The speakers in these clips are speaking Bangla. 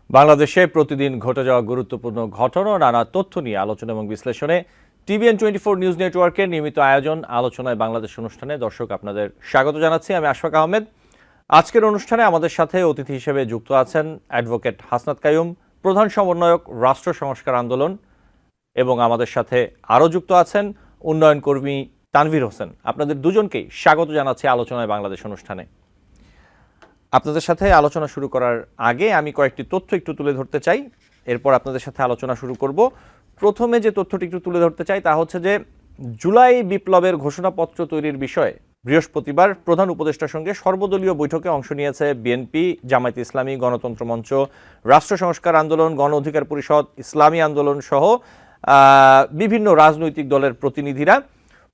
বাংলাদেশে প্রতিদিন ঘটে যাওয়া গুরুত্বপূর্ণ ঘটনা ও নানা তথ্য নিয়ে আলোচনা এবং বিশ্লেষণে TVN24 নিউজ নেটওয়ার্কের নিয়মিত আয়োজন আলোচনায় বাংলাদেশ অনুষ্ঠানে দর্শক আপনাদের স্বাগত জানাচ্ছি। আমি আশফাক আহমেদ। আজকের অনুষ্ঠানে আমাদের সাথে অতিথি হিসেবে যুক্ত আছেন অ্যাডভোকেট হাসনাত কাইয়ুম, প্রধান সমন্বয়ক রাষ্ট্র সংস্কার আন্দোলন, এবং আমাদের সাথে আরও যুক্ত আছেন উন্নয়ন কর্মী তানভীর হোসেন। আপনাদের দুজনকেই স্বাগত জানাচ্ছি আলোচনায় বাংলাদেশ অনুষ্ঠানে। আপনাদের সাথে আলোচনা শুরু করার আগে আমি কয়েকটি তথ্য একটু তুলে ধরতে চাই, এরপর আপনাদের সাথে আলোচনা শুরু করব। প্রথমে যে তথ্যটি একটু তুলে ধরতে চাই তা হচ্ছে যে জুলাই বিপ্লবের ঘোষণাপত্র তৈরির বিষয়ে বৃহস্পতিবার প্রধান উপদেষ্টার সঙ্গে সর্বদলীয় বৈঠকে অংশ নিয়েছে বিএনপি, জামায়াতে ইসলামী, গণতন্ত্র মঞ্চ, রাষ্ট্র সংস্কার আন্দোলন, গণ অধিকার পরিষদ, ইসলামী আন্দোলন সহ বিভিন্ন রাজনৈতিক দলের প্রতিনিধিরা।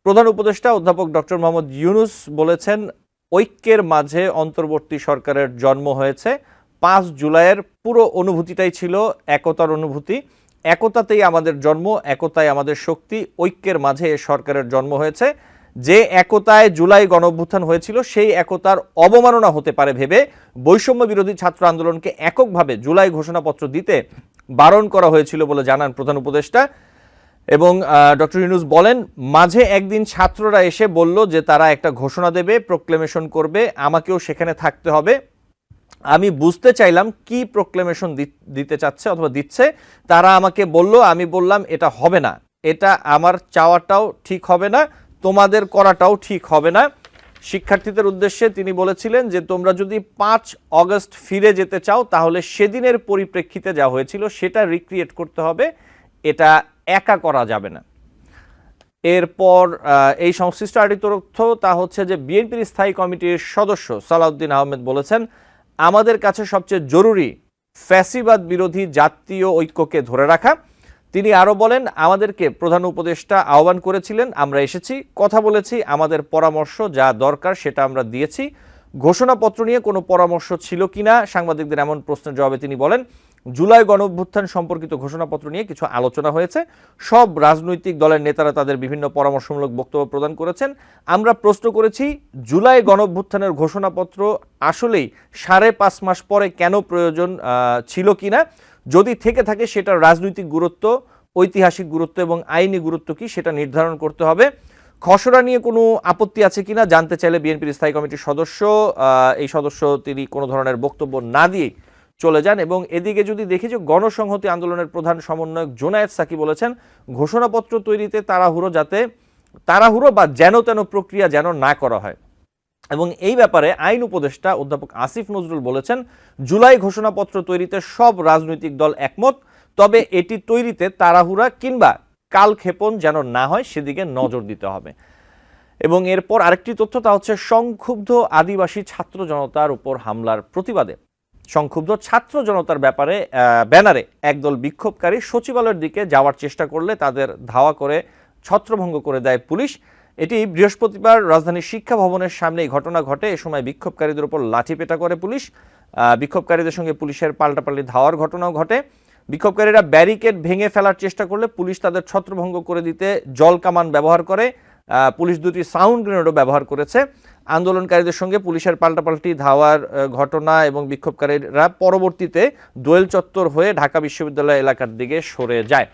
প্রধান উপদেষ্টা অধ্যাপক ডক্টর মোহাম্মদ ইউনূস বলেছেন, ঐক্যের মাঝে অন্তর্বর্তী সরকারের জন্ম হয়েছে। 5 জুলাইয়ের পুরো অনুভূতিটাই ছিল একতার অনুভূতি। একতাতেই আমাদের জন্ম, একতাই আমাদের শক্তি। ঐক্যের মাঝে এ সরকারের জন্ম হয়েছে। যে একতায় জুলাই গণঅভ্যুত্থান হয়েছিল সেই একতার অবমাননা হতে পারে ভেবে বৈষম্য বিরোধী ছাত্র আন্দোলনকে এককভাবে জুলাই ঘোষণাপত্র দিতে বারণ করা হয়েছিল বলে জানান প্রধান উপদেষ্টা। এবং ডক্টর ইউনূস বলেন, মাঝে একদিন ছাত্ররা এসে বলল যে তারা একটা ঘোষণা দেবে, প্রোক্লেমেশন করবে, আমাকেও সেখানে থাকতে হবে। আমি বুঝতে চাইলাম কি প্রোক্লেমেশন দিতে চাচ্ছে অথবা দিচ্ছে। তারা আমাকে বলল, আমি বললাম এটা হবে না, এটা আমার চাওয়াটাও ঠিক হবে না, তোমাদের করাটাও ঠিক হবে না। শিক্ষার্থীদের উদ্দেশ্যে তিনি বলেছিলেন যে তোমরা যদি 5 অগস্ট ফিরে যেতে চাও তাহলে সেদিনের পরিপ্রেক্ষিতে যা হয়েছিল সেটা রিক্রিয়েট করতে হবে, এটা একা করা যাবে না। এরপর এই সংশ্লিষ্ট আরেকটি তথ্য তা হচ্ছে যে বিএনপির স্থায়ী কমিটির সদস্য সালাউদ্দিন আহমেদ বলেছেন, আমাদের কাছে সবচেয়ে জরুরি ফ্যাসিবাদ বিরোধী জাতীয় ঐক্যকে ধরে রাখা। তিনি আরও বলেন, আমাদেরকে প্রধান উপদেষ্টা আহ্বান করেছিলেন, আমরা এসেছি, কথা বলেছি, আমাদের পরামর্শ যা দরকার সেটা আমরা দিয়েছি। ঘোষণাপত্র নিয়ে কোনো পরামর্শ ছিল কিনা সাংবাদিকদের এমন প্রশ্নের জবাবে তিনি বলেন, জুলাই গণঅভ্যুত্থান সম্পর্কিত ঘোষণাপত্র নিয়ে কিছু আলোচনা হয়েছে। সব রাজনৈতিক দলের নেতারা তাদের বিভিন্ন পরামর্শমূলক বক্তব্য প্রদান করেছেন। আমরা প্রশ্ন করেছি, জুলাই গণঅভ্যুত্থানের ঘোষণাপত্র আসলেই 5.5 মাস পরে কেন প্রয়োজন ছিল কিনা, যদি থেকে থাকে সেটার রাজনৈতিক গুরুত্ব, ঐতিহাসিক গুরুত্ব এবং আইনি গুরুত্ব কি সেটা নির্ধারণ করতে হবে। খসড়া নিয়ে কোনো আপত্তি আছে কিনা জানতে চাইলে বিএনপির স্থায়ী কমিটির সদস্য এই সদস্য তিনি কোনো ধরনের বক্তব্য না দিয়ে চলে যান। এবং এদিকে যদি দেখি যে গণসংহতি আন্দোলনের প্রধান সমন্বয়ক জোনায়েদ সাকি বলেছেন, ঘোষণাপত্র তৈরিতে তাড়াহুড়ো বা যেন তেন প্রক্রিয়া যেন না করা হয়। এবং এই ব্যাপারে আইন উপদেষ্টা অধ্যাপক আসিফ নজরুল বলেছেন, জুলাই ঘোষণাপত্র তৈরিতে সব রাজনৈতিক দল একমত, তবে এটি তৈরিতে তাড়াহুড়া কিংবা কালক্ষেপণ যেন না হয় সেদিকে নজর দিতে হবে। এবং এরপর আরেকটি তথ্য তা হচ্ছে সংক্ষুব্ধ আদিবাসী ছাত্র জনতার উপর হামলার প্রতিবাদে সংক্ষুব্ধ ছাত্র জনতার ব্যানারে একদল বিক্ষোভকারী সচিবালয়ের দিকে যাওয়ার চেষ্টা করলে তাদের ধাওয়া করে ছত্রভঙ্গ করে দেয় পুলিশ। এটি বৃহস্পতিবার রাজধানীর শিক্ষা ভবনের সামনে এই ঘটনা ঘটে। এ সময় বিক্ষোভকারীদের উপর লাঠিপেটা করে পুলিশ। বিক্ষোভকারীদের সঙ্গে পুলিশের পাল্টাপাল্টি ধাওয়ার ঘটনাও ঘটে। বিক্ষোভকারীরা ব্যারিকেড ভেঙে ফেলার চেষ্টা করলে পুলিশ তাদের ছত্রভঙ্গ করে দিতে জল কামান ব্যবহার করে। পুলিশ 2টি সাউন্ড গ্রেনেডও ব্যবহার করেছে। আন্দোলনকারীদের সঙ্গে পুলিশের পাল্টাপাল্টি ধাওয়ার ঘটনা এবং বিক্ষোভকারীরা পরবর্তীতে দোয়েল চত্বর হয়ে ঢাকা বিশ্ববিদ্যালয় এলাকার দিকে সরে যায়।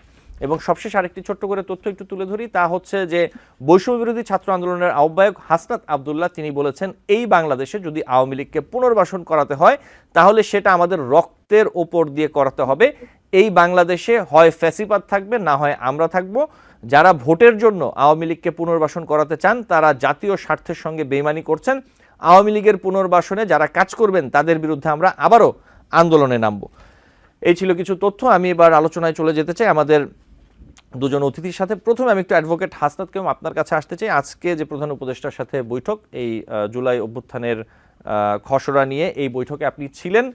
এবং সবশেষ আরেকটি ছোট্ট করে তথ্য একটু তুলে ধরি, তা হচ্ছে যে বৈষম্য বিরোধী ছাত্র আন্দোলনের আহ্বায়ক হাসনাত আবদুল্লাহ তিনি বলেছেন, এই বাংলাদেশে যদি আওয়ামী লীগকে পুনর্বাসন করাতে হয় তাহলে সেটা আমাদের রক্তের ওপর দিয়ে করাতে হবে। এই বাংলাদেশে হয় ফ্যাসিবাদ থাকবে, না হয় আমরা থাকব। যারা ভোটের জন্য আওয়ামী লীগকে পুনর্বাসন করাতে চান তারা জাতীয় স্বার্থের সঙ্গে বেইমানি করছেন। আওয়ামী লীগের পুনর্বাসনে যারা কাজ করবেন তাদের বিরুদ্ধে আমরা আবারও আন্দোলনে নামব। এই ছিল কিছু তথ্য। আমি এবার আলোচনায় চলে যেতে চাই আমাদের দুজন অতিথির সাথে। প্রথমে আমি একটু অ্যাডভোকেট হাসনাত কাইয়ুম আপনার কাছে আসতে চাই। আজকে যে প্রধান উপদেষ্টার সাথে বৈঠক, এই জুলাই অভ্যুত্থানের খসড়া নিয়ে এই বৈঠকে আপনি ছিলেন,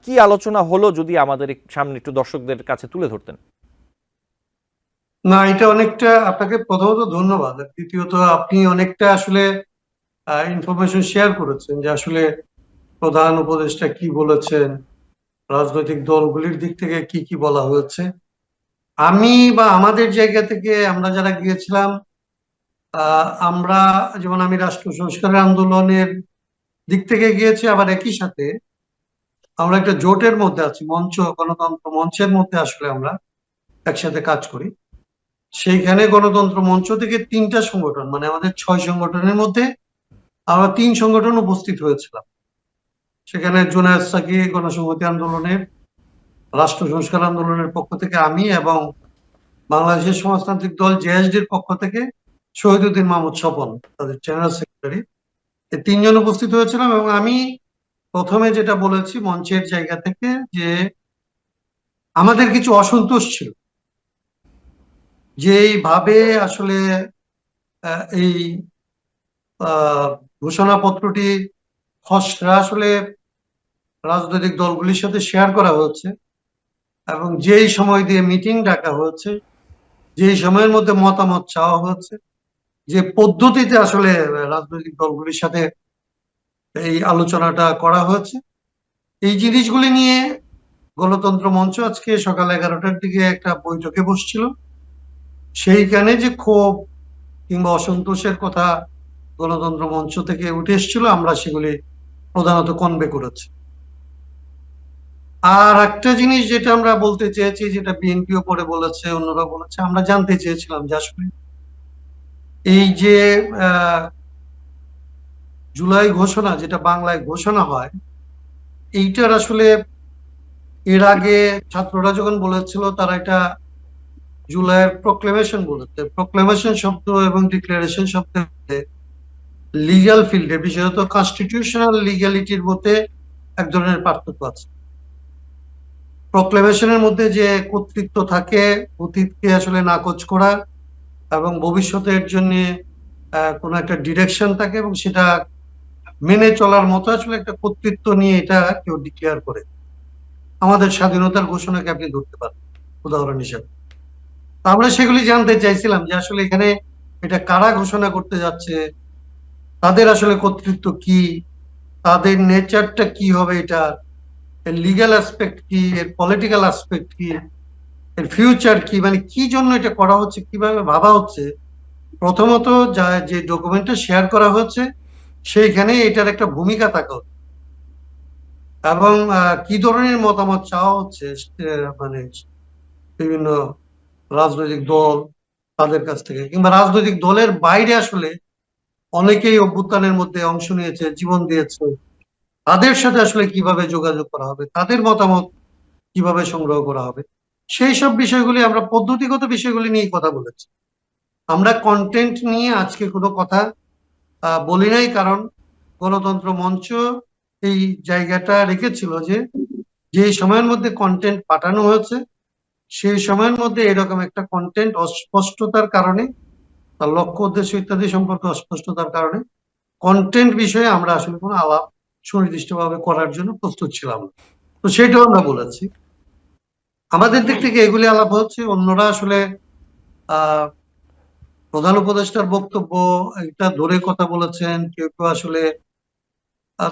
কি আলোচনা হলো যদি আমাদের সামনে একটু দর্শকদের কাছে তুলে ধরতেন। না, এটা অনেকটা আপনাকে প্রথমত ধন্যবাদ, আর দ্বিতীয়ত আপনি অনেকটা আসলে ইনফরমেশন শেয়ার করেছেন যে আসলে প্রধান উপদেষ্টা কি বলেছেন, রাজনৈতিক দলগুলির দিক থেকে কি কি বলা হয়েছে। আমি বা আমাদের জায়গা থেকে আমরা যারা গিয়েছিলাম, আমরা আমি রাষ্ট্র সংস্কারের আন্দোলনের দিক থেকে গিয়েছি, আবার একই সাথে আমরা একটা জোটের মধ্যে আছি, গণতন্ত্র মঞ্চের মধ্যে আসলে আমরা একসাথে কাজ করি। সেইখানে গণতন্ত্র মঞ্চ থেকে 3টা সংগঠন, মানে আমাদের 6 সংগঠনের মধ্যে আমরা 3 সংগঠন উপস্থিত হয়েছিলাম। সেখানে জুনায়েদ সাকি গণসংহতি আন্দোলনের, রাষ্ট্র সংস্কার আন্দোলনের পক্ষ থেকে আমি, এবং বাংলাদেশের সমাজতান্ত্রিক দল জেএসডির পক্ষ থেকে শহীদুদ্দিন মাহমুদ স্বপন, তাদের জেনারেল সেক্রেটারি। এই 3জন উপস্থিত হয়েছিলাম, এবং আমি প্রথমে যেটা বলেছি মঞ্চের জায়গা থেকে, যে আমাদের কিছু অসন্তোষ ছিল যেইভাবে আসলে এই ঘোষণাপত্রটি খসড়া আসলে রাজনৈতিক দলগুলির সাথে শেয়ার করা হচ্ছে, এবং যেই সময় দিয়ে মিটিং ডাকা হচ্ছে, যেই সময়ের মধ্যে মতামত চাওয়া হচ্ছে, যে পদ্ধতিতে আসলে রাজনৈতিক দলগুলির সাথে এই আলোচনাটা করা হয়েছে, এই জিনিসগুলি নিয়ে গণতন্ত্র মঞ্চ আজকে সকাল 11টার দিকে একটা বৈঠকে বসছিল। সেইখানে যে ক্ষোভ কিংবা অসন্তোষের কথা গণতন্ত্র মঞ্চ থেকে উঠে এসেছিল, আমরা সেগুলি প্রধানত কনভে করেছি। আর একটা জিনিস যেটা আমরা বলতে চেয়েছি, যেটা বিএনপিও পরে বলেছে, অন্যরা বলেছে, আমরা জানতে চেয়েছিলাম যে আসলে এই যে জুলাই ঘোষণা, যেটা বাংলায় ঘোষণা হয়, এইটার আসলে এর আগে ছাত্ররা যখন বলেছিল, তারা এটা জুলাইয়ের প্রোক্লেমেশন বলেছে। প্রোক্লেমেশন শব্দ এবং ডিক্লারেশন শব্দের মধ্যে লিগ্যাল ফিল্ডে, বিশেষত কনস্টিটিউশনাল লিগ্যালিটির মধ্যে এক ধরনের পার্থক্য আছে। প্রোক্লেমেশনের মধ্যে যে কর্তৃত্ব থাকে, অতীতকে আসলে নাকচ করা এবং ভবিষ্যতের জন্য কোনো একটা ডিরেকশন থাকে, এবং সেটা মেনে চলার মতো আসলে একটা কর্তৃত্ব নিয়ে এটা কেউ ডিক্লেয়ার করে। আমাদের স্বাধীনতার ঘোষণাকে আপনি ধরতে পারেন উদাহরণ হিসেবে। আমরা সেগুলি জানতে চাইছিলাম যে আসলে এখানে এটা কারা ঘোষণা করতে যাচ্ছে, তাদের আসলে কর্তৃত্ব কি, তাদের নেচারটা কি হবে, এটা এর লিগ্যাল অ্যাসপেক্ট কি, এর পলিটিক্যাল অ্যাসপেক্ট কি, এর ফিউচার কি, মানে কি জন্য এটা করা হচ্ছে, কিভাবে ভাবা হচ্ছে। প্রথমত যে ডকুমেন্টটা শেয়ার করা হচ্ছে, সেইখানে এটার একটা ভূমিকা থাকা উচিত, এবং কি ধরনের মতামত চাওয়া হচ্ছে মানে বিভিন্ন রাজনৈতিক দল, তাদের কাছ থেকে, কিংবা রাজনৈতিক দলের বাইরে আসলে অনেকেই অভ্যুত্থানের মধ্যে অংশ নিয়েছে, জীবন দিয়েছে, তাদের সাথে আসলে কিভাবে যোগাযোগ করা হবে, তাদের মতামত কিভাবে সংগ্রহ করা হবে, সেই সব বিষয়গুলি, আমরা পদ্ধতিগত বিষয়গুলি নিয়ে কথা বলেছি। আমরা কন্টেন্ট নিয়ে আজকে কোনো কথা বলি নাই, কারণ গণতন্ত্র মঞ্চ এই জায়গাটা রেখেছিল যে যে সময়ের মধ্যে কন্টেন্ট পাঠানো হয়েছে, সেই সময়ের মধ্যে এরকম একটা কন্টেন্ট অস্পষ্টতার কারণে, তার লক্ষ্য উদ্দেশ্য ইত্যাদি সম্পর্কে অস্পষ্টতার কারণে কন্টেন্ট বিষয়ে আমরা আসলে কোনো আলাপ সুনির্দিষ্টভাবে করার জন্য প্রস্তুত ছিলাম না। তো সেটাও আমরা বলেছি। আমাদের দিক থেকে এগুলি আলাপ হচ্ছে। অন্যরা আসলে আহ প্রধান উপদেষ্টার বক্তব্য এটা ধরে কথা বলেছেন, কেউ কেউ আসলে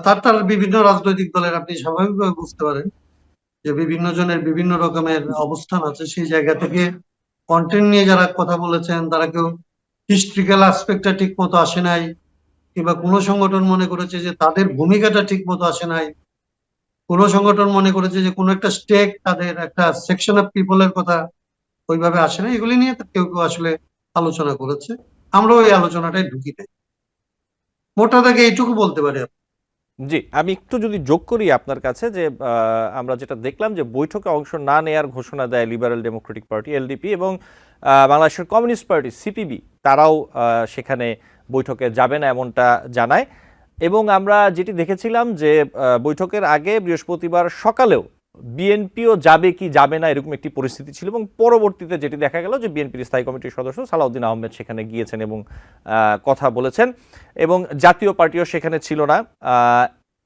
তার তার বিভিন্ন রাজনৈতিক দলের, আপনি স্বাভাবিকভাবে বুঝতে পারেন যে বিভিন্ন জনের বিভিন্ন রকমের অবস্থান আছে। সেই জায়গা থেকে কন্টেন্ট নিয়ে যারা কথা বলেছেন, তারা কেউ হিস্ট্রিক্যাল অ্যাসপেক্টটা ঠিক মতো আসে নাই, কিংবা কোনো সংগঠন মনে করেছে যে তাদের ভূমিকাটা ঠিক মতো আসে নাই, কোনো সংগঠন মনে করেছে যে কোনো একটা স্টেক, তাদের একটা সেকশন অফ পিপলের কথা ওইভাবে আসে না। এগুলি নিয়ে কেউ কেউ আসলে আলোচনা করেছে, আমরা ওই আলোচনাটাই ঢুকি নাই। মোটা দাগে এইটুকু বলতে পারি। জি, আমি একটু যদি যোগ করি আপনার কাছে, যে আমরা যেটা দেখলাম যে বৈঠকে অংশ না নেয়ার ঘোষণা দেয় লিবারেল ডেমোক্রেটিক পার্টি এলডিপি এবং বাংলাদেশের কমিউনিস্ট পার্টি সিপিবি, তারাও সেখানে বৈঠকে যাবে না এমনটা জানায়। এবং আমরা যেটি দেখেছিলাম যে বৈঠকের আগে বৃহস্পতিবার সকালেও বিএনপিও যাবে কি যাবে না এরকম একটি পরিস্থিতি ছিল, এবং পরবর্তীতে যেটি দেখা গেল যে বিএনপির স্থায়ী কমিটির সদস্য সালাউদ্দিন আহমেদ সেখানে গিয়েছেন এবং কথা বলেছেন, এবং জাতীয় পার্টিও সেখানে ছিল না।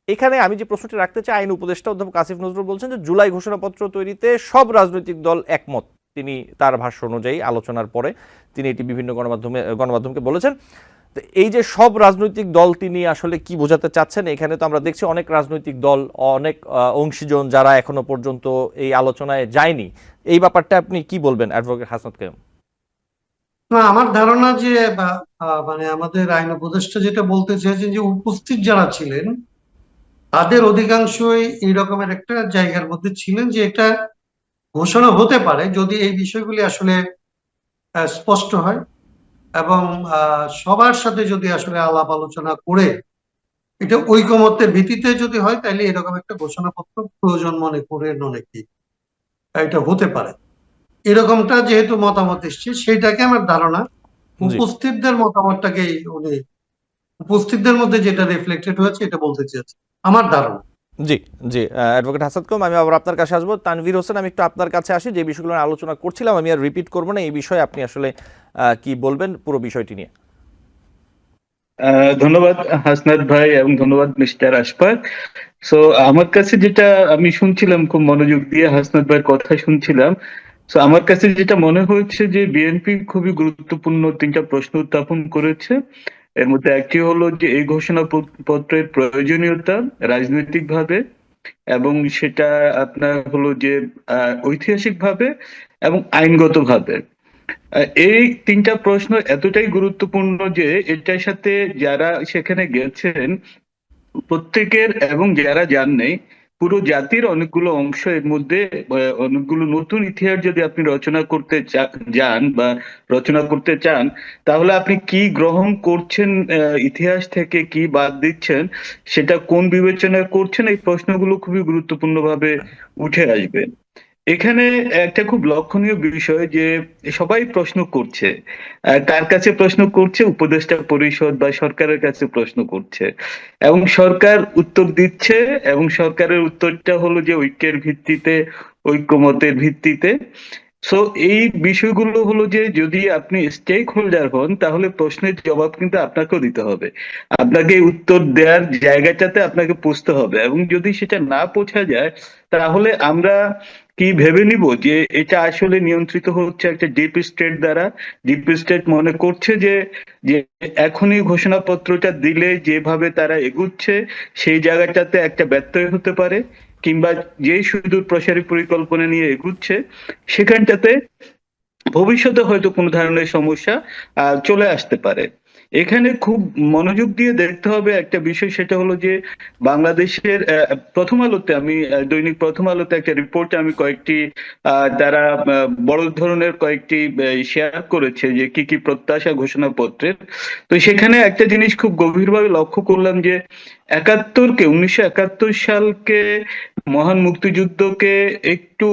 এখানে আমি যে প্রশ্নটি রাখতে চাই, আইন উপদেষ্টা অধ্যাপক আসিফ নজরুল বলছেন যে জুলাই ঘোষণাপত্র তৈরিতে সব রাজনৈতিক দল একমত। তিনি তার ভাষ্য অনুযায়ী আলোচনার পরে তিনি এটি বিভিন্ন গণমাধ্যমকে বলেছেন। তো এই যে সব রাজনৈতিক দল, তিনি আসলে কি বোঝাতে চাচ্ছেন? এখানে তো আমরা দেখছি অনেক রাজনৈতিক দল, অনেক অংশীজন যারা এখনো পর্যন্ত এই আলোচনায় যায়নি। এই ব্যাপারটা আপনি কি বলবেন অ্যাডভোকেট হাসনাত কাইয়ুম? না, আমার ধারণা যে মানে আমাদের আইন উপদেষ্টা যেটা বলতে চেয়েছেন, যে উপস্থিত যারা ছিলেন তাদের অধিকাংশই এই রকমের একটা জায়গার মধ্যে ছিলেন যে এটা ঘোষণা হতে পারে যদি এই বিষয়গুলি আসলে স্পষ্ট হয় এবং সবার সাথে যদি আসলে আলাপ আলোচনা করে এটা ঐকমত্যের ভিত্তিতে যদি হয় তাহলে এরকম একটা ঘোষণাপত্র প্রয়োজন মনে করেন অনেকেই। এটা হতে পারে এরকমটা যেহেতু মতামত এসছে সেটাকে আমার ধারণা জি উপস্থিতদের মতামতটাকেই উনি উপস্থিতদের মধ্যে যেটা রিফ্লেক্টেড হয়েছে এটা বলতে চেয়েছে আমার ধারণা। জি জি অ্যাডভোকেট হাসান কম, আমি আবার আপনার কাছে আসবো। তানভীর হোসেন, আমি একটু আপনার কাছে আসি। যে বিষয়গুলো নিয়ে আলোচনা করছিলাম আমি আর রিপিট করবো না, এই বিষয়ে আপনি আসলে কি বলবেন পুরো বিষয়টি নিয়ে? ধন্যবাদ হাসনাত ভাই এবং ধন্যবাদ মিস্টার আশফাক। সো আমার কাছে যেটা আমি শুনছিলাম, খুব মনোযোগ দিয়ে হাসনাত ভাইয়ের কথা শুনছিলাম। সো আমার কাছে যেটা মনে হয়েছে যে বিএনপি খুবই গুরুত্বপূর্ণ তিনটা প্রশ্ন উত্থাপন করেছে। এর মধ্যে একটি হলো যে এই ঘোষণা পত্রের প্রয়োজনীয়তা রাজনৈতিকভাবে, এবং সেটা আপনার হলো যে ঐতিহাসিকভাবে এবং আইনগতভাবে। এই তিনটা প্রশ্ন এতটাই গুরুত্বপূর্ণ যে এটার সাথে যারা সেখানে গেছেন প্রত্যেকের, এবং যারা যান নাই পুরো জাতির অনেকগুলো অংশ এর মধ্যে, অনেকগুলো নতুন ইতিহাস যদি আপনি রচনা করতে যান বা রচনা করতে চান, তাহলে আপনি কি গ্রহণ করছেন, ইতিহাস থেকে কি বাদ দিচ্ছেন, সেটা কোন বিবেচনায় করছেন, এই প্রশ্নগুলো খুবই গুরুত্বপূর্ণভাবে উঠে আসবে। এখানে একটা খুব লক্ষণীয় বিষয় যে সবাই প্রশ্ন করছে, কার কাছে প্রশ্ন করছে? উপদেষ্টা পরিষদ বা সরকারের কাছে প্রশ্ন করছে, এবং সরকার উত্তর দিচ্ছে, এবং সরকারের উত্তরটা হলো যে ঐক্যের ভিত্তিতে, ঐক্যমতের ভিত্তিতে। সো এই বিষয়গুলো হলো যে যদি আপনি স্টেক হোল্ডার হন তাহলে প্রশ্নের জবাব কিন্তু আপনাকেও দিতে হবে, আপনাকে এই উত্তর দেওয়ার জায়গাটাতে আপনাকে পৌঁছতে হবে, এবং যদি সেটা না পৌঁছা যায় তাহলে আমরা কি ভেবে নিব যে এটা আসলে নিয়ন্ত্রিত হচ্ছে একটা ডিপ স্টেট দ্বারা। ডিপ স্টেট মনে করছে যে যে এখনই ঘোষণাপত্রটা দিলে যেভাবে তারা এগুচ্ছে সেই জায়গাটাতে একটা ব্যত্যয় হতে পারে, কিংবা যে সুদূর প্রসারী পরিকল্পনা নিয়ে এগুচ্ছে সেখানটাতে ভবিষ্যতে হয়তো কোনো ধরনের সমস্যা চলে আসতে পারে। এখানে খুব মনোযোগ দিয়ে দেখতে হবে একটা বিষয়, সেটা হলো যে বাংলাদেশের প্রথম আলোতে, আমি দৈনিক প্রথম আলোতে একটা রিপোর্ট আমি কয়েকটি তারা বড় ধরনের কয়েকটি শেয়ার করেছে যে কি কি প্রত্যাশা ঘোষণাপত্রের। তো সেখানে একটা জিনিস খুব গভীরভাবে লক্ষ্য করলাম যে 1971 সালকে, মহান মুক্তিযুদ্ধকে একটু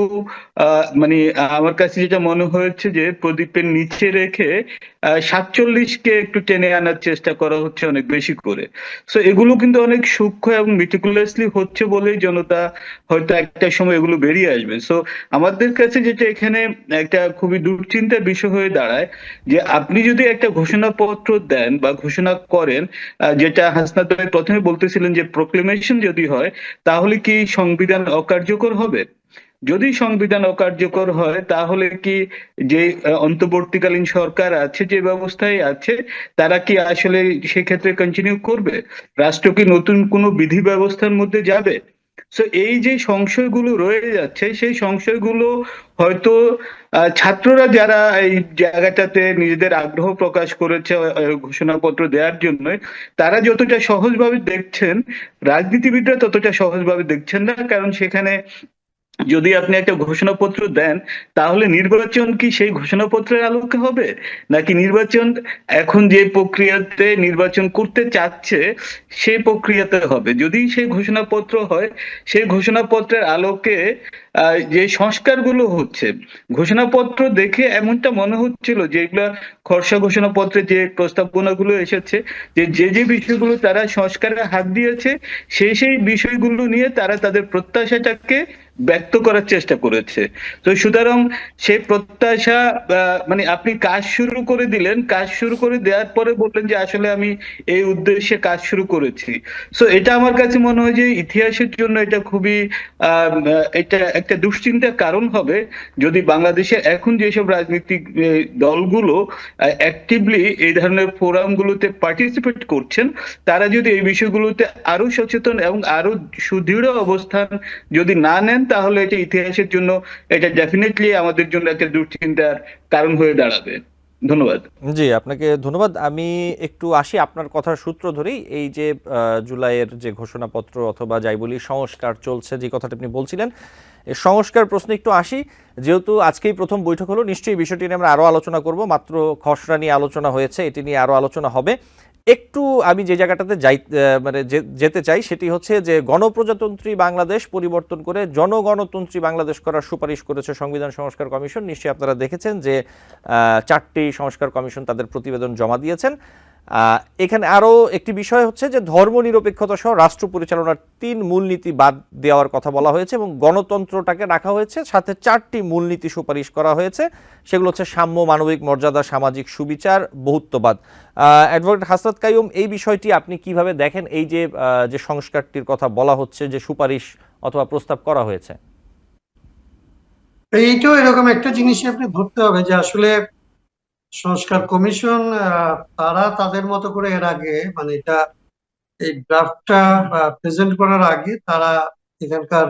মানে আমার কাছে যেটা মনে হয়েছে যে প্রদীপের নিচে রেখে 47কে একটু টেনে আনার চেষ্টা করা হচ্ছে অনেক বেশি করে। সো এগুলো কিন্তু অনেক সূক্ষ্ম এবং মিটিকুলাসলি হচ্ছে বলেই জনতা হয়তো একটা সময় এগুলো বেরিয়ে আসবে। সো আমাদের কাছে যেটা এখানে একটা খুবই দুশ্চিন্তার বিষয় হয়ে দাঁড়ায় যে আপনি যদি একটা ঘোষণাপত্র দেন বা ঘোষণা করেন, যেটা হাসনাত ভাই প্রথমে বলতেছিলেন যে প্রোক্লেমেশন যদি হয় তাহলে কি সংবিধান অকার্যকর হবে? যদি সংবিধান অকার্যকর হয় তাহলে কি যে অন্তর্বর্তীকালীন সরকার আছে, যে ব্যবস্থায় আছে, তারা কি আসলে সেক্ষেত্রে কন্টিনিউ করবে? রাষ্ট্র কি নতুন কোনো বিধি ব্যবস্থার মধ্যে যাবে? সো এই যে সংশয়গুলো রয়ে যাচ্ছে সেই সংশয়গুলো হয়তো ছাত্ররা যারা এই জায়গাটাতে নিজেদের আগ্রহ প্রকাশ করেছে ঘোষণাপত্র দেওয়ার জন্য, তারা যতটা সহজভাবে দেখছেন, রাজনীতিবিদরা ততটা সহজভাবে দেখছেন না। কারণ সেখানে যদি আপনি একটা ঘোষণাপত্র দেন তাহলে নির্বাচন কি সেই ঘোষণাপত্রের আলোকে হবে, নাকি নির্বাচন এখন যে প্রক্রিয়াতে নির্বাচন করতে চাচ্ছে সেই প্রক্রিয়াতে হবে? যদি সেই ঘোষণাপত্র হয়, সেই ঘোষণাপত্রের আলোকে যে সংস্কারগুলো হচ্ছে, ঘোষণাপত্র দেখে এমনটা মনে হচ্ছিল যে এগুলা খসড়া ঘোষণাপত্রে যে প্রস্তাবনাগুলো এসেছে, যে যে যে বিষয়গুলো তারা সংস্কারে হাত দিয়েছে সেই সেই বিষয়গুলো নিয়ে তারা তাদের প্রত্যাশাটাকে ব্যক্ত করার চেষ্টা করেছে। তো সুতরাং সেই প্রত্যাশা, মানে আপনি কাজ শুরু করে দিলেন, কাজ শুরু করে দেওয়ার পরে বললেন যে আসলে আমি এই উদ্দেশ্যে কাজ শুরু করেছি। সো এটা আমার কাছে মনে হয় যে ইতিহাসের জন্য এটা খুবই এটা একটা দুশ্চিন্তার কারণ হবে যদি বাংলাদেশে এখন যেসব রাজনৈতিক দলগুলো অ্যাক্টিভলি এই ধরনের ফোরামগুলোতে পার্টিসিপেট করছেন, তারা যদি এই বিষয়গুলোতে আরো সচেতন এবং আরো সুদৃঢ় অবস্থান যদি না নেন, তাহলে এটা ইতিহাসের জন্য, এটা ডেফিনেটলি আমাদের জন্য একটা দুশ্চিন্তার কারণ হয়ে দাঁড়াবে। ধন্যবাদ। জি, আপনাকে ধন্যবাদ। আমি একটু আসি আপনার কথার সূত্র ধরেই, এই যে জুলাইয়ের যে ঘোষণাপত্র অথবা যাই বলি সংস্কার চলছে, যে কথাটা আপনি বলছিলেন, এই সংস্কার প্রশ্নে একটু আসি। যেহেতু আজকেই প্রথম বৈঠক হলো, নিশ্চয়ই বিষয়টি নিয়ে আমরা আরও আলোচনা করব। মাত্র খসড়া নিয়ে আলোচনা হয়েছে, এটি নিয়ে আরও আলোচনা হবে। একটু আমি যে জায়গাটাতে যেতে চাই সেটি হচ্ছে যে গণপ্রজাতন্ত্রী বাংলাদেশ পরিবর্তন করে জনগণতন্ত্রী বাংলাদেশ করার সুপারিশ করেছে সংবিধান সংস্কার কমিশন। নিশ্চয়ই আপনারা দেখেছেন যে 4টি সংস্কার কমিশন তাদের প্রতিবেদন জমা দিয়েছেন। এখানে আরও একটি বিষয় হচ্ছে যে ধর্মনিরপেক্ষতা সহ রাষ্ট্র পরিচালনার 3 মূলনীতি বাদ দেওয়ার কথা বলা হয়েছে এবং গণতন্ত্রটাকে রাখা হয়েছে, সাথে 4টি মূলনীতি সুপারিশ করা হয়েছে। সেগুলো হচ্ছে সাম্য, মানবিক মর্যাদা, সামাজিক সুবিচার, বহুত্ববাদ। অ্যাডভোকেট হাসনাত কাইয়ুম, এই বিষয়টি আপনি কিভাবে দেখেন? এই যে যে সংস্কারটির কথা বলা হচ্ছে, যে সুপারিশ অথবা প্রস্তাব করা হয়েছে। এইটাও এরকম একটা জিনিসই আপনি ধরতে হবে যে আসলে সংস্কার কমিশন তারা তাদের মতো করে এর আগে মানে এটা এই ড্রাফটটা প্রেজেন্ট করার আগে তারা এখানকার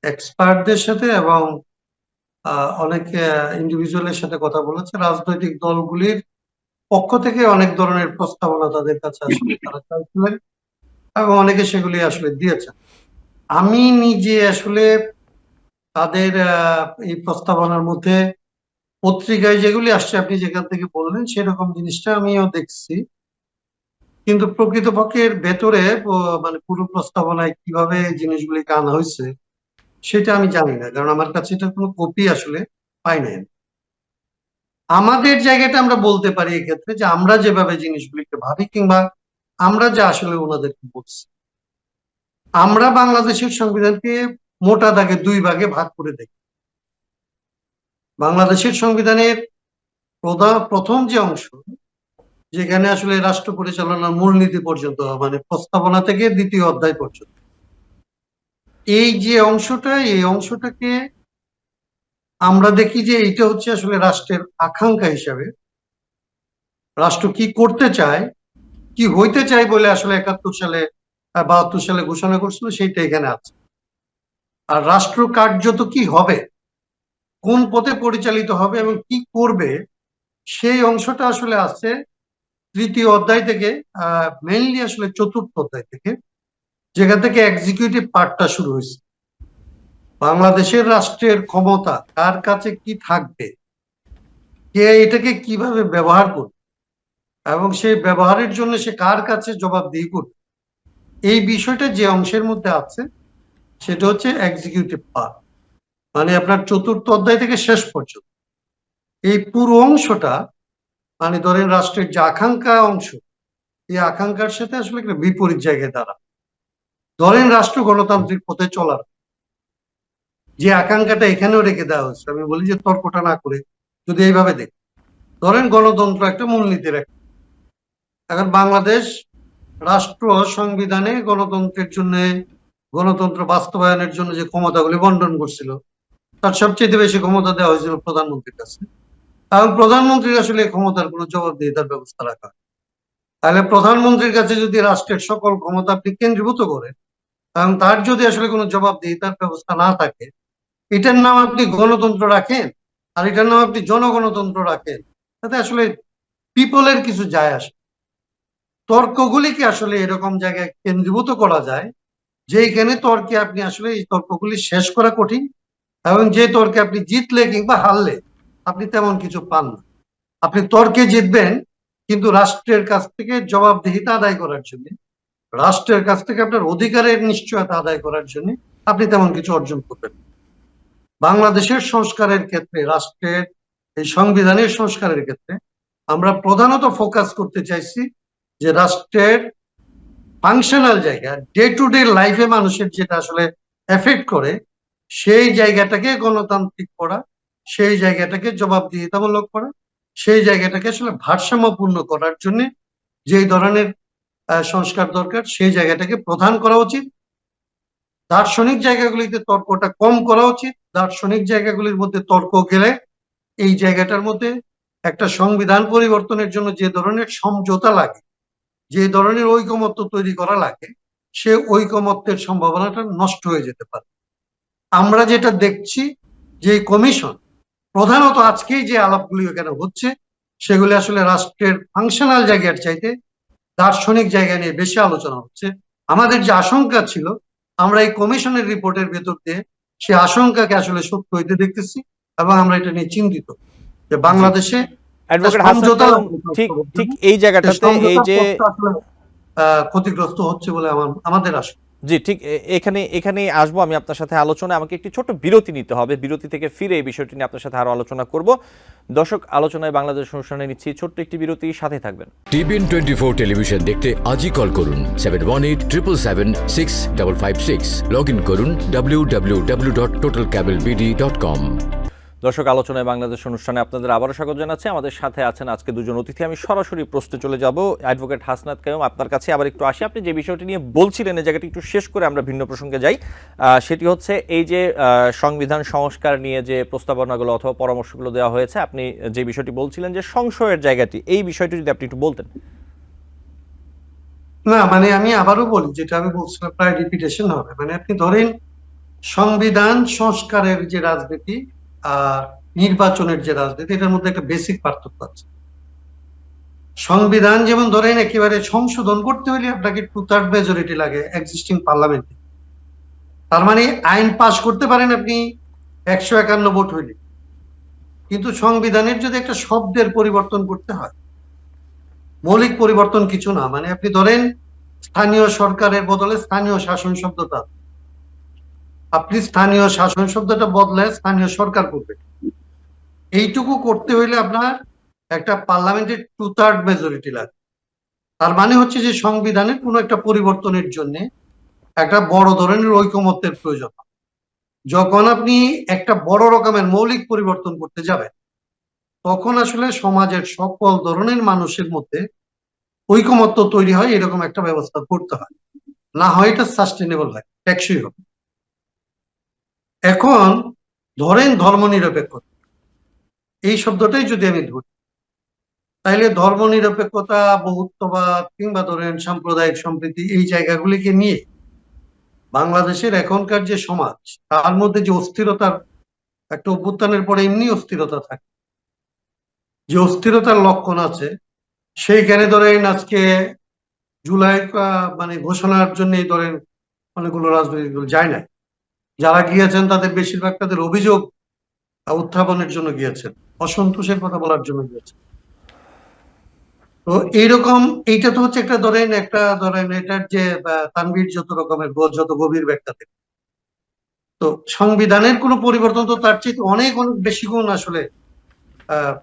এক্সপার্টদের সাথে এবং অনেক ইন্ডিভিজুয়ালের সাথে কথা বলেছে। রাজনৈতিক দলগুলির পক্ষ থেকে অনেক ধরনের প্রস্তাবনা তাদের কাছে আসলে তারা চাইছিলেন এবং অনেকে সেগুলি আসলে দিয়েছেন। আমি নিজে আসলে তাদের এই প্রস্তাবনার মধ্যে পত্রিকায় যেগুলি আসছে আপনি যেখান থেকে বললেন সেরকম জিনিসটা আমিও দেখছি, কিন্তু প্রকৃতপক্ষে এর ভেতরে মানে পুরো প্রস্তাবনায় কিভাবে এই জিনিসগুলিকে আনা হয়েছে সেটা আমি জানি না, কারণ আমার কাছে এটা কোনো কপি আসলে পাই নাই। আমাদের জায়গাটা আমরা বলতে পারি এক্ষেত্রে যে আমরা যেভাবে জিনিসগুলিকে ভাবি কিংবা আমরা যা আসলে ওনাদেরকে বলছি, আমরা বাংলাদেশের সংবিধানকে মোটা দাগে 2 ভাগে ভাগ করে দেখি। বাংলাদেশের সংবিধানের প্রথম যে অংশ, যেখানে আসলে রাষ্ট্র পরিচালনার মূলনীতি পর্যন্ত মানে প্রস্তাবনা থেকে 2য় অধ্যায় পর্যন্ত, এই যে অংশটা, এই অংশটাকে আমরা দেখি যে এইটা হচ্ছে আসলে রাষ্ট্রের আকাঙ্ক্ষা হিসাবে রাষ্ট্র কি করতে চায়, কি হইতে চায় বলে আসলে 71 সালে 72 সালে ঘোষণা করছিল, সেইটা এখানে আছে। আর রাষ্ট্র কার্যত কি হবে, কোন পথে পরিচালিত হবে এবং কি করবে, সেই অংশটা আসলে আছে 3য় অধ্যায় থেকে, মেইনলি আসলে 4র্থ অধ্যায় থেকে, যেখান থেকে এক্সিকিউটিভ পার্টটা শুরু হয়েছে। বাংলাদেশের রাষ্ট্রের ক্ষমতা কার কাছে কি থাকবে, কে এটাকে কিভাবে ব্যবহার করবে এবং সেই ব্যবহারের জন্য সে কার কাছে জবাবদিহি করবে, এই বিষয়টা যে অংশের মধ্যে আছে সেটা হচ্ছে এক্সিকিউটিভ পার্ট। মানে আপনার 4র্থ অধ্যায় থেকে শেষ পর্যন্ত এই পুরো অংশটা মানে ধরেন রাষ্ট্রের যে আকাঙ্ক্ষা অংশ, এই আকাঙ্ক্ষার সাথে আসলে একটা বিপরীত জায়গায় দাঁড়ায়। ধরেন রাষ্ট্র গণতান্ত্রিক পথে চলার যে আকাঙ্ক্ষাটা এখানেও রেখে দেওয়া হচ্ছে, আমি বলি যে তর্কটা না করে যদি এইভাবে দেখি, ধরেন গণতন্ত্র একটা মূলনীতির একটা, এখন বাংলাদেশ রাষ্ট্র সংবিধানে গণতন্ত্রের জন্য, গণতন্ত্র বাস্তবায়নের জন্য যে ক্ষমতাগুলি বন্টন করছিল তার সবচেয়ে বেশি ক্ষমতা দেওয়া হয়েছিল প্রধানমন্ত্রীর কাছে, এবং প্রধানমন্ত্রীর আসলে ক্ষমতার কোনো জবাবদিহিতার ব্যবস্থা রাখা হয়। তাহলে প্রধানমন্ত্রীর কাছে যদি রাষ্ট্রের সকল ক্ষমতা আপনি কেন্দ্রীভূত করেন এবং তার যদি আসলে কোনো জবাবদিহিতার ব্যবস্থা না থাকে, এটার নাম আপনি গণতন্ত্র রাখেন আর এটার নাম আপনি জনগণতন্ত্র রাখেন, তাতে আসলে পিপলের কিছু যায় আসে। তর্কগুলিকে আসলে এরকম জায়গায় কেন্দ্রীভূত করা যায় যেখানে তর্কে আপনি আসলে এই তর্কগুলি শেষ করা কঠিন এবং যে তর্কে আপনি জিতলে কিংবা হারলে আপনি তেমন কিছু পান না। আপনি তর্কে জিতবেন কিন্তু রাষ্ট্রের কাছ থেকে জবাবদিহিতা আদায় করার জন্য, রাষ্ট্রের কাছ থেকে আপনার অধিকারের নিশ্চয়তা আদায় করার জন্য আপনি তেমন কিছু অর্জন করবেন। বাংলাদেশের সংস্কারের ক্ষেত্রে, রাষ্ট্রের এই সংবিধানের সংস্কারের ক্ষেত্রে আমরা প্রধানত ফোকাস করতে চাইছি যে রাষ্ট্রের ফাংশনাল জায়গা, ডে টু ডে লাইফে মানুষের যেটা আসলে এফেক্ট করে, সেই জায়গাটাকে গণতান্ত্রিক করা, সেই জায়গাটাকে জবাবদিহিতামূলক করা, সেই জায়গাটাকে আসলে ভারসাম্যপূর্ণ করার জন্য যেই ধরনের সংস্কার দরকার সেই জায়গাটাকে প্রধান করা উচিত। দার্শনিক জায়গাগুলিতে তর্কটা কম করা উচিত। দার্শনিক জায়গাগুলির মধ্যে তর্ক গেলে এই জায়গাটার মধ্যে একটা সংবিধান পরিবর্তনের জন্য যে ধরনের সমঝোতা লাগে, যে ধরনের ঐকমত্য তৈরি করা লাগে, সে ঐকমত্যের সম্ভাবনাটা নষ্ট হয়ে যেতে পারে। আমরা যেটা দেখছি যে কমিশন প্রধানত আজকেই যে আলাপগুলি এখানে হচ্ছে, সেগুলি আসলে রাষ্ট্রের ফাংশনাল জায়গার চাইতে দার্শনিক জায়গা নিয়ে বেশি আলোচনা হচ্ছে। আমাদের যে আশঙ্কা ছিল, আমরা এই কমিশনের রিপোর্টের ভেতর দিয়ে সে আশঙ্কাকে আসলে সত্য হইতে দেখতেছি, এবং আমরা এটা নিয়ে চিন্তিত যে জি, বাংলাদেশে একটা অ্যাডভোকেট হাসান সমঝোতা কায়ুম, লাগবে ঠিক তত্ত্বাবধানে। ঠিক এই সেই জায়গাটাতে এই সমঝোতার যে, পথটা আসলে ক্ষতিগ্রস্ত হচ্ছে বলে আমাদের আশা। জি ঠিক এখানেই আসবো আমি আপনার সাথে আলোচনা। আমাকে একটি ছোট বিরতি নিতে হবে, বিরতি থেকে ফিরে এই বিষয়টি নিয়ে আপনার সাথে আরো আলোচনা করব। দর্শক, আলোচনায় বাংলাদেশ অনুষ্ঠানে নিচ্ছি ছোট্ট একটি বিরতি, সাথে থাকবেন। টিবিএন 24 টেলিভিশন দেখতে আজই কল করুন 7187777656। লগ ইন করুন www.totalcablebd.com। দর্শক, আলোচনায় বাংলাদেশ অনুষ্ঠানে আপনাদের আবারও স্বাগত জানাচ্ছি। আমাদের সাথে আছেন আজকে দুজন অতিথি। আমি সরাসরি প্রশ্নে চলে যাব। অ্যাডভোকেট হাসনাত কায়ুম, আপনার কাছে আবার একটু আসি। আপনি যে বিষয়টি নিয়ে বলছিলেন এই জায়গাটি একটু শেষ করে আমরা ভিন্ন প্রসঙ্গে যাই। সেটি হচ্ছে এই যে সংবিধান সংস্কার নিয়ে যে প্রস্তাবনাগুলো অথবা পরামর্শগুলো দেওয়া হয়েছে, আপনি যে বিষয়টি বলছিলেন যে সংশয়ের জায়গাটি, এই বিষয়টি যদি আপনি একটু বলতেন। না মানে আমি আবারও বলি, যেটা আমি বলছিলাম প্রায় রিপিটেশন হবে। মানে আপনি ধরেন সংবিধান সংস্কারের যে রাজনীতি আর নির্বাচনের যে রাজনীতি, এটার মধ্যে একটা বেসিক পার্থক্য আছে। সংবিধান যেমন ধরেন একেবারে সংশোধন করতে হলে আপনাকে 2/3 মেজরিটি লাগে এক্সিস্টিং পার্লামেন্টে। তার মানে আইন পাশ করতে পারেন আপনি 151 ভোট হইলে। কিন্তু সংবিধানের যদি একটা শব্দের পরিবর্তন করতে হয়, মৌলিক পরিবর্তন কিছু না। মানে আপনি ধরেন স্থানীয় সরকারের বদলে স্থানীয় শাসন শব্দটা, আপনি স্থানীয় শাসন শব্দটা বদলে স্থানীয় সরকার করবেন। এইটুকু করতে হইলে আপনার একটা পার্লামেন্টের 2/3 মেজরিটি লাগে। তার মানে হচ্ছে যে সংবিধানের কোনো একটা পরিবর্তনের জন্য একটা বড় ধরনের ঐকমত্যের প্রয়োজন। যখন আপনি একটা বড় রকমের মৌলিক পরিবর্তন করতে যাবেন, তখন আসলে সমাজের সকল ধরনের মানুষের মধ্যে ঐকমত্য তৈরি হয়, এরকম একটা ব্যবস্থা করতে হয়। না হয় এটা সাস্টেনেবল হয়, টেকসই হবে। এখন ধরেন ধর্মনিরপেক্ষতা, এই শব্দটাই যদি আমি ধরি, তাইলে ধর্মনিরপেক্ষতা, বহুত্ববাদ কিংবা ধরেন সাম্প্রদায়িক সম্প্রীতি, এই জায়গাগুলিকে নিয়ে বাংলাদেশের এখনকার যে সমাজ, তার মধ্যে যে অস্থিরতার, একটা অভ্যুত্থানের পরে এমনি অস্থিরতা থাকে, যে অস্থিরতার লক্ষণ আছে, সেইখানে ধরেন আজকে জুলাই মানে ঘোষণার জন্যই ধরেন অনেকগুলো রাজনৈতিক দল যায় না। যারা গিয়েছেন তাদের বেশিরভাগ তাদের অভিযোগ উত্থাপনের জন্য গিয়েছেন, অসন্তোষের কথা বলার জন্য গিয়েছেন। তো এইরকম, এইটা তো হচ্ছে একটা ধরেন এটার যে তানভীর যত রকমের যত গভীর ব্যাখ্যা থাকে। তো সংবিধানের কোনো পরিবর্তন তো তার চেয়ে অনেক অনেক বেশি গুণ আসলে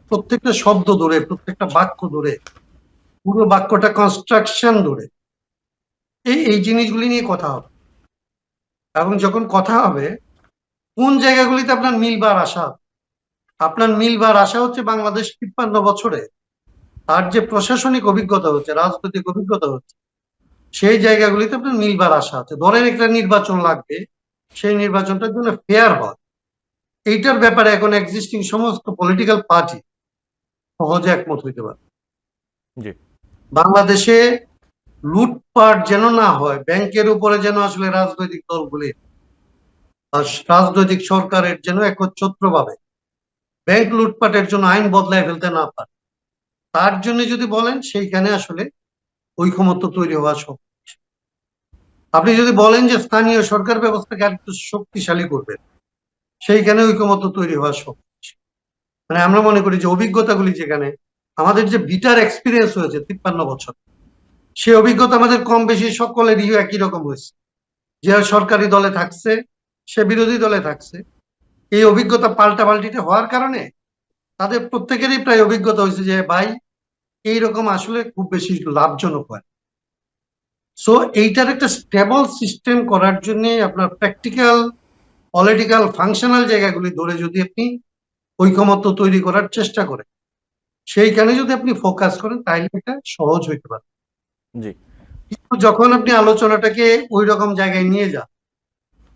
প্রত্যেকটা শব্দ ধরে, প্রত্যেকটা বাক্য ধরে, পুরো বাক্যটা কনস্ট্রাকশন ধরে এই জিনিসগুলি নিয়ে কথা হবে। এবং যখন কথা হবে, কোন জায়গাগুলিতে আপনার মিলবার আশা, আপনার মিলবার আশা হচ্ছে বাংলাদেশ 53 বছরে তার যে প্রশাসনিক অভিজ্ঞতা হচ্ছে, রাজনৈতিক অভিজ্ঞতা হচ্ছে, সেই জায়গাগুলিতে আপনার মিলবার আশা আছে। ধরেন একটা নির্বাচন লাগবে, সেই নির্বাচনটার জন্য ফেয়ার হয়, এইটার ব্যাপারে এখন এক্সিস্টিং সমস্ত পলিটিক্যাল পার্টি সহজে একমত হইতে পারে। জি, বাংলাদেশে লুটপাট যেন না হয়, ব্যাংকের উপরে যেন আসলে রাজনৈতিক দলগুলি আর রাজনৈতিক সরকারের যেন একচ্ছত্র ভাবে ব্যাংক লুটপাটের জন্য আইন বদলায় ফেলতে না পারে, তার জন্য যদি বলেন সেইখানে আসলে ঐকমত্য তৈরি হওয়া সহজ। আপনি যদি বলেন যে স্থানীয় সরকার ব্যবস্থাকে আরেকটু শক্তিশালী করবেন, সেইখানে ঐকমত্য তৈরি হওয়া সহজ। মানে আমরা মনে করি যে অভিজ্ঞতাগুলি, যেখানে আমাদের যে বিটার এক্সপিরিয়েন্স হয়েছে 53 বছর, সেই অভিজ্ঞতা আমাদের কম বেশি সকলেরই একই রকম হয়েছে। যে সরকারি দলে থাকছে, সে বিরোধী দলে থাকছে, এই অভিজ্ঞতা পাল্টাপাল্টিতে হওয়ার কারণে তাদের প্রত্যেকেরই প্রায় অভিজ্ঞতা হয়েছে যে ভাই, এইরকম আসলে খুব বেশি লাভজনক হয়। সো এইটার একটা স্টেবল সিস্টেম করার জন্য আপনার প্র্যাকটিক্যাল পলিটিক্যাল ফাংশনাল জায়গাগুলি ধরে যদি আপনি ঐকমত্য তৈরি করার চেষ্টা করেন, সেইখানে যদি আপনি ফোকাস করেন, তাহলে এটা সহজ হইতে পারে। জি, কিন্তু যখন আপনি আলোচনাটাকে ওই রকম জায়গায় নিয়ে যান,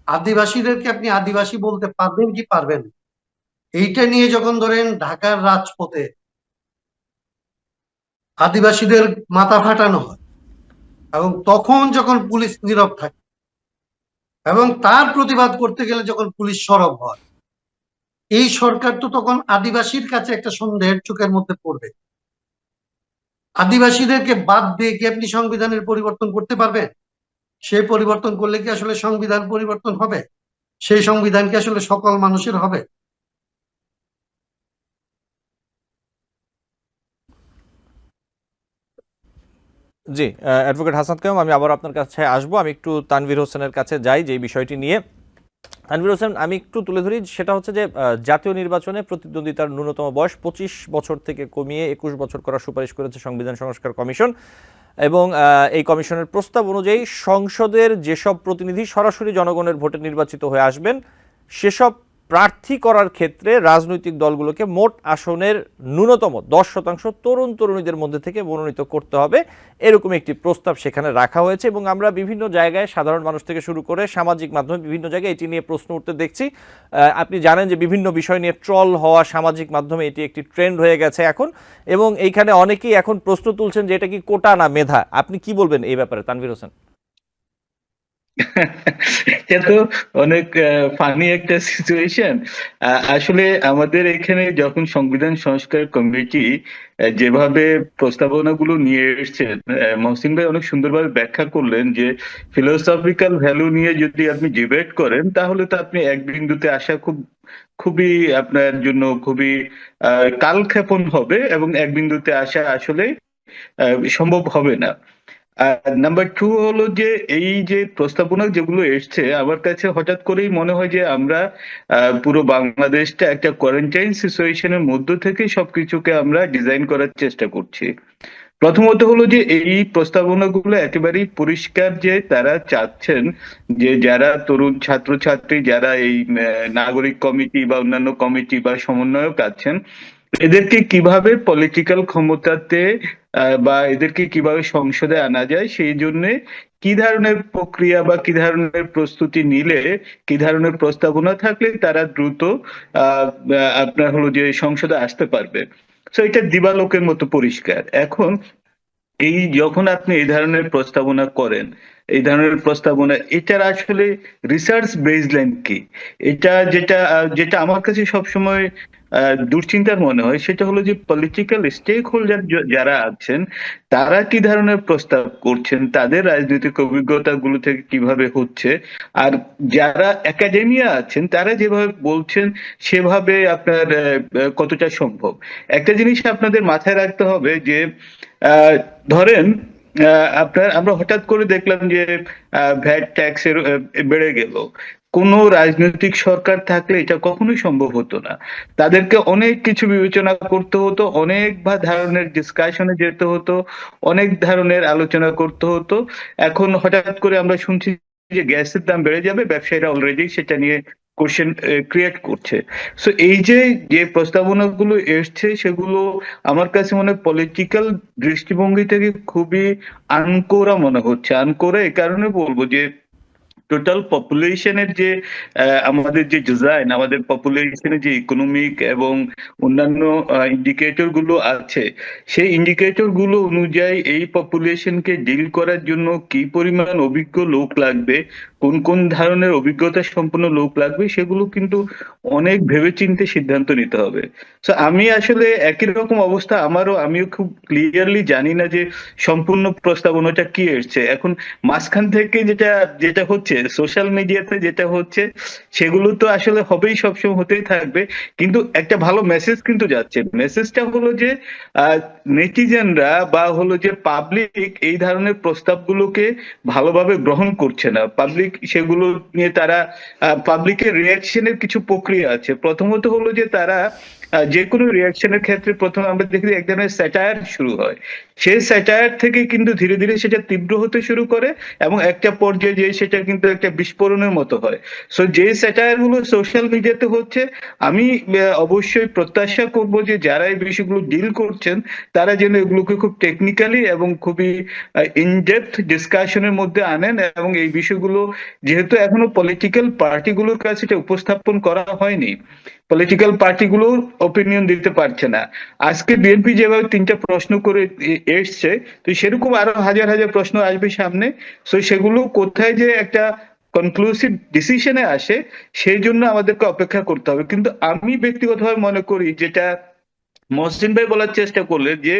আদিবাসীদেরকে আপনি আদিবাসী বলতে পারবেন কি পারবেন, এইটা নিয়ে যখন ধরেন ঢাকার রাজপথে আদিবাসীদের মাথা ফাটানো হয়, এবং তখন যখন পুলিশ নীরব থাকে, এবং তার প্রতিবাদ করতে গেলে যখন পুলিশ সরব হয়, এই সরকার তো তখন আদিবাসীর কাছে একটা সন্দেহের চোখের মধ্যে পড়বে। আদিবাসীদেরকে বাদ দিয়ে কি আপনি সংবিধানের পরিবর্তন করতে পারবেন? সেই পরিবর্তন করলে কি আসলে সংবিধান পরিবর্তন হবে? সেই সংবিধান কি আসলে সকল মানুষের হবে? জি, অ্যাডভোকেট হাসান কাইয়ুম, আমি আবার আপনার কাছে আসবো। আমি একটু তানভীর হোসেনের কাছে যাই যে বিষয়টি নিয়ে। তানভীর হোসেন, আমি একটু তুলে ধরি, সেটা হচ্ছে যে জাতীয় নির্বাচনে প্রতিদ্বন্দ্বিতার ন্যূনতম বয়স 25 বছর থেকে কমিয়ে 21 বছর করার সুপারিশ করেছে সংবিধান সংস্কার কমিশন। এবং এই কমিশনের প্রস্তাব অনুযায়ী সংসদের যেসব প্রতিনিধি সরাসরি জনগণের ভোটে নির্বাচিত হয়ে আসবেন, সেসব প্রার্থী করার ক্ষেত্রে রাজনৈতিক দলগুলোকে মোট আসনের ন্যূনতম 10% তরুণ তরুণীদের মধ্যে থেকে মনোনীত করতে হবে, এরকম একটি প্রস্তাব সেখানে রাখা হয়েছে। এবং আমরা বিভিন্ন জায়গায় সাধারণ মানুষ থেকে শুরু করে সামাজিক মাধ্যমে বিভিন্ন জায়গায় এটি নিয়ে প্রশ্ন উঠতে দেখছি। আপনি জানেন যে বিভিন্ন বিষয় নিয়ে ট্রল হওয়া সামাজিক মাধ্যমে এটি একটি ট্রেন্ড হয়ে গেছে এখন, এবং এইখানে অনেকেই এখন প্রশ্ন তুলছেন যে এটা কি কোটা না মেধা। আপনি কি বলবেন এই ব্যাপারে, তানভীর হোসেন? এটা তো অনেক ফানি একটা সিচুয়েশন। আসলে আমাদের এখানে যখন সংবিধান সংস্কার কমিটি যেভাবে প্রস্তাবনাগুলো নিয়ে এসছেন, মহসিন ভাই অনেক সুন্দরভাবে ব্যাখ্যা করলেন যে ফিলোসফিক্যাল ভ্যালু নিয়ে যদি আপনি ডিবেট করেন তাহলে তো আপনি এক বিন্দুতে আসা খুবই আপনার জন্য খুবই কালক্ষেপণ হবে, এবং এক বিন্দুতে আসা আসলে সম্ভব হবে না। আর নাম্বার টু হলো যে এই যে প্রস্তাবনা যেগুলো এসছে, আমার কাছে হঠাৎ করেই মনে হয় যে আমরা পুরো বাংলাদেশটা একটা কোয়ারেন্টাইন সিচুয়েশনের মধ্য থেকে সবকিছুকে আমরা ডিজাইন করার চেষ্টা করছি। প্রথমত হলো যে এই প্রস্তাবনাগুলো একেবারেই পরিষ্কার যে তারা চাচ্ছেন যে যারা তরুণ ছাত্রছাত্রী, যারা এই নাগরিক কমিটি বা অন্যান্য কমিটি বা সমন্বয়ক আছেন, এদেরকে কিভাবে পলিটিক্যাল ক্ষমতাতে বা এদেরকে কিভাবে সংসদে আনা যায় সেই জন্য কি ধরনের প্রক্রিয়া বা কি ধরনের প্রস্তুতি নিলে, কি ধরনের প্রস্তাবনা থাকলে তারা দ্রুত আপনার হলো যে সংসদে আসতে পারবে। তো এটা দিবালোকের মতো পরিষ্কার। এখন এই যখন আপনি এই ধরনের প্রস্তাবনা করেন, এই ধরনের প্রস্তাবনা এটার আসলে রিসার্চ বেসলাইন কি? এটা যেটা যেটা আমার কাছে সবসময় দুশ্চিন্তার মনে হয় সেটা হলো যে পলিটিক্যাল স্টেক হোল্ডার যারা আছেন তারা কি ধরনের প্রস্তাব করছেন, তাদের রাজনৈতিক অভিজ্ঞতা গুলো থেকে কিভাবে হচ্ছে, আর যারা একাডেমিয়া আছেন তারা যেভাবে বলছেন সেভাবে আপনার কতটা সম্ভব। একটা জিনিস আপনাদের মাথায় রাখতে হবে যে ধরেন আপনার আমরা হঠাৎ করে দেখলাম যে ভ্যাট ট্যাক্সের বেড়ে গেল। কোন রাজনৈতিক সরকার থাকলে এটা কখনোই সম্ভব হতো না। তাদেরকে অনেক কিছু বিবেচনা করতে হতো, অনেক ধরনের ডিসকাশনে যেতে হতো, অনেক ধরনের আলোচনা করতে হতো। এখন হঠাৎ করে আমরা শুনছি যে গ্যাসের দাম বেড়ে যাবে, ব্যবসায়ীরা অলরেডি সেটা নিয়ে কোশ্চেন ক্রিয়েট করছে। সো এই যে যে প্রস্তাবনাগুলো এসছে সেগুলো আমার কাছে মনে হয় পলিটিক্যাল দৃষ্টিভঙ্গি থেকে খুবই আনকোরা মনে হচ্ছে। আনকোরা এই কারণে বলবো যে টোটাল পপুলেশনের যে আমাদের যে ডিজাইন, আমাদের পপুলেশনের যে ইকোনমিক এবং অন্যান্য ইন্ডিকেটর গুলো আছে, সেই ইন্ডিকেটর গুলো অনুযায়ী এই পপুলেশনকে ডিল করার জন্য কি পরিমাণ অভিজ্ঞ লোক লাগবে, কোন কোন ধরনের অভিজ্ঞতা সম্পন্ন লোক লাগবে, সেগুলো কিন্তু অনেক ভেবেচিন্তে সিদ্ধান্ত নিতে হবে। তো আমি আসলে একই রকম অবস্থা আমারও, আমিও খুব ক্লিয়ারলি জানি না যে সম্পূর্ণ প্রস্তাবনাটা কি এসছে। এখন মাঝখান থেকে যেটা যেটা হচ্ছে সোশ্যাল মিডিয়াতে যেটা হচ্ছে সেগুলো তো আসলে হবেই, সবসময় হতেই থাকবে, কিন্তু একটা ভালো মেসেজ কিন্তু যাচ্ছে। মেসেজটা হলো যে নেটিজেনরা বা হলো যে পাবলিক এই ধরনের প্রস্তাবগুলোকে ভালোভাবে গ্রহণ করছে না। পাবলিক সেগুলো নিয়ে তারা পাবলিকের রিয়াকশনের কিছু প্রক্রিয়া আছে। প্রথমত হলো যে তারা যে কোনো রিয়াকশনের ক্ষেত্রে প্রথমে আমরা দেখি এক ধরনের স্যাটায়ার শুরু হয়, সেই স্যাটায়ার থেকে কিন্তু ধীরে ধীরে সেটা তীব্র হতে শুরু করে এবং একটা পর্যায়ে যে সেটা কিন্তু একটা বিস্ফোরণের মতো হয়। সো যে স্যাটায়ার গুলো সোশ্যাল মিডিয়াতে হচ্ছে, আমি অবশ্যই প্রত্যাশা করব যে যারা এই বিষয়গুলো ডিল করছেন তারা যেন এগুলোকে খুব টেকনিক্যালি এবং খুবই ইনডেপথ ডিসকাশনের মধ্যে আনেন, এবং এই বিষয়গুলো যেহেতু এখনো পলিটিক্যাল পার্টিগুলোর কাছে এটা উপস্থাপন করা হয়নি, পলিটিক্যাল পার্টিগুলো ওপিনিয়ন দিতে পারছে না। আজকে বিএনপি যেভাবে 3টা প্রশ্ন করে এসছে, তো সেরকম আরো হাজার হাজার প্রশ্ন আসবে সামনে। সো সেগুলো কোথায় যে একটা কনক্লুসিভ ডিসিশনে আসে, সেই জন্য আমাদেরকে অপেক্ষা করতে হবে। কিন্তু আমি ব্যক্তিগতভাবে মনে করি, যেটা মহসিন ভাই বলার চেষ্টা করলেন, যে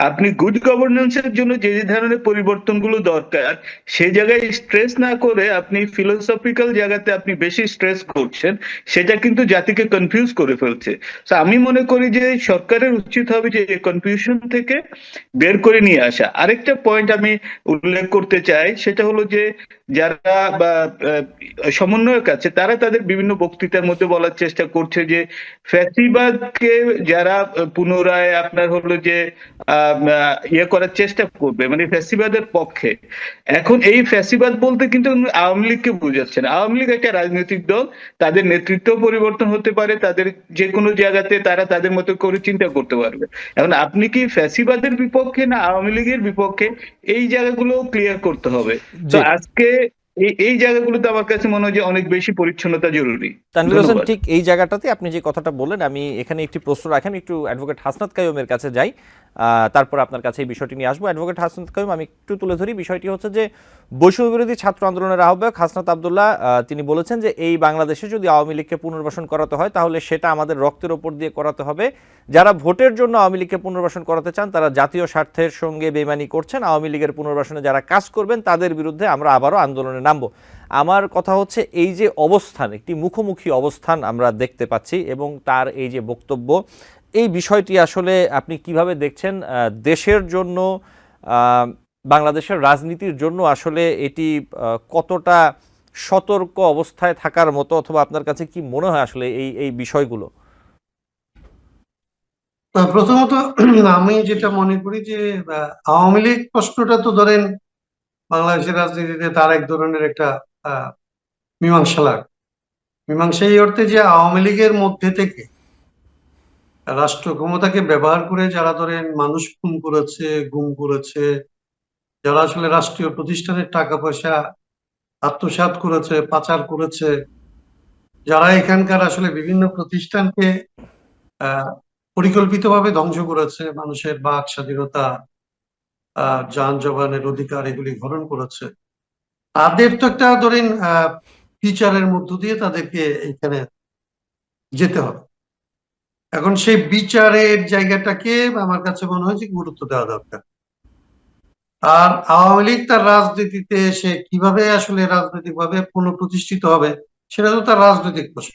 আপনি গুড গভর্নেন্সের জন্য যে যে ধরনের পরিবর্তনগুলো দরকার, সেই জায়গায় স্ট্রেস না করে আপনি ফিলোসফিক্যাল জায়গাতে আপনি বেশি স্ট্রেস করছেন, সেটা কিন্তু জাতিকে কনফিউজ করে ফেলছে। তো আমি মনে করি যে সরকারের উচিত হবে যে এই কনফিউশন থেকে বের করে নিয়ে আসা। আরেকটা পয়েন্ট আমি উল্লেখ করতে চাই, সেটা হলো যে যারা বা সমন্বয়ক আছে, তারা তাদের বিভিন্ন বক্তৃতার মধ্যে বলার চেষ্টা করছে যে ফ্যাসিবাদকে যারা পুনরায় আপনার হলো যে ইয়ে করার চেষ্টা করবে, মানে ফ্যাসিবাদের পক্ষে। এখন এই ফ্যাসিবাদ বলতে কিন্তু আওয়ামী লীগকে বোঝাচ্ছেন। আওয়ামী লীগ একটা রাজনৈতিক দল, তাদের নেতৃত্ব পরিবর্তন হতে পারে, তাদের যে কোনো জায়গাতে তারা তাদের মতো করে চিন্তা করতে পারবে। এখন আপনি কি ফ্যাসিবাদের বিপক্ষে না আওয়ামী লীগের বিপক্ষে, এই জায়গাগুলো ক্লিয়ার করতে হবে। তো জি। আজকে এই জায়গাগুলোতে আমার কাছে মনে হয় যে অনেক বেশি পরিচ্ছন্নতা জরুরি। তানভীর হোসেন, ধন্যবাদ। ঠিক এই জায়গাটাতে আপনি যে কথাটা বললেন, আমি এখানে একটি প্রশ্ন রাখেন, একটু অ্যাডভোকেট হাসনাত কাইয়ুমের কাছে যাই, তারপর আপনার কাছে এই বিষয়টি নিয়ে আসবো। অ্যাডভোকেট হাসনাত কাইয়ুম, আমি একটু তুলে ধরি। বিষয়টি হচ্ছে যে বৈষম্য বিরোধী ছাত্র আন্দোলনের আহ্বায়ক হাসনাত আবদুল্লাহ তিনি বলেছেন যে এই বাংলাদেশে যদি আওয়ামী লীগকে পুনর্বাসন করাতে হয়, তাহলে সেটা আমাদের রক্তের ওপর দিয়ে করাতে হবে। যারা ভোটের জন্য আওয়ামী লীগকে পুনর্বাসন করাতে চান, তারা জাতীয় স্বার্থের সঙ্গে বেইমানি করছেন। আওয়ামী লীগের পুনর্বাসনে যারা কাজ করবেন, তাদের বিরুদ্ধে আমরা আবারও আন্দোলনে নামবো। আমার কথা হচ্ছে, এই যে অবস্থান, একটি মুখোমুখি অবস্থান আমরা দেখতে পাচ্ছি, এবং তার এই যে বক্তব্য, এই বিষয়টি আসলে আপনি কিভাবে দেখছেন? দেশের জন্য, বাংলাদেশের রাজনীতির জন্য আসলে এটি কতটা সতর্ক অবস্থায় থাকার মতো, অথবা আপনার কাছে কি মনে হয় আসলে এই বিষয়গুলো? প্রথমত আমি যেটা মনে করি যে আওয়ামী লীগ প্রশ্নটা তো ধরেন বাংলাদেশের রাজনীতিতে তার এক ধরনের একটা মীমাংসা লাগে। মীমাংসা এই অর্থে যে আওয়ামী লীগের মধ্যে থেকে রাষ্ট্র ক্ষমতাকে ব্যবহার করে যারা ধরেন মানুষ খুন করেছে, গুম করেছে, যারা আসলে রাষ্ট্রীয় প্রতিষ্ঠানের টাকা পয়সা আত্মসাৎ করেছে, পাচার করেছে, যারা এখানকার আসলে বিভিন্ন প্রতিষ্ঠানকে পরিকল্পিতভাবে ধ্বংস করেছে, মানুষের বাক স্বাধীনতা, যান জবানের অধিকার এগুলি হরণ করেছে, তাদের তো একটা ধরেন বিচারের মধ্য দিয়ে তাদেরকে এখানে যেতে হবে। এখন সেই বিচারের জায়গাটাকে আমার কাছে মনে হয় যে গুরুত্ব দেওয়া দরকার। আর আওয়ামী লীগ তার রাজনীতিতে সে কিভাবে আসলে রাজনৈতিক ভাবে পুনঃপ্রতিষ্ঠিত হবে, সেটা তো তার রাজনৈতিক প্রশ্ন।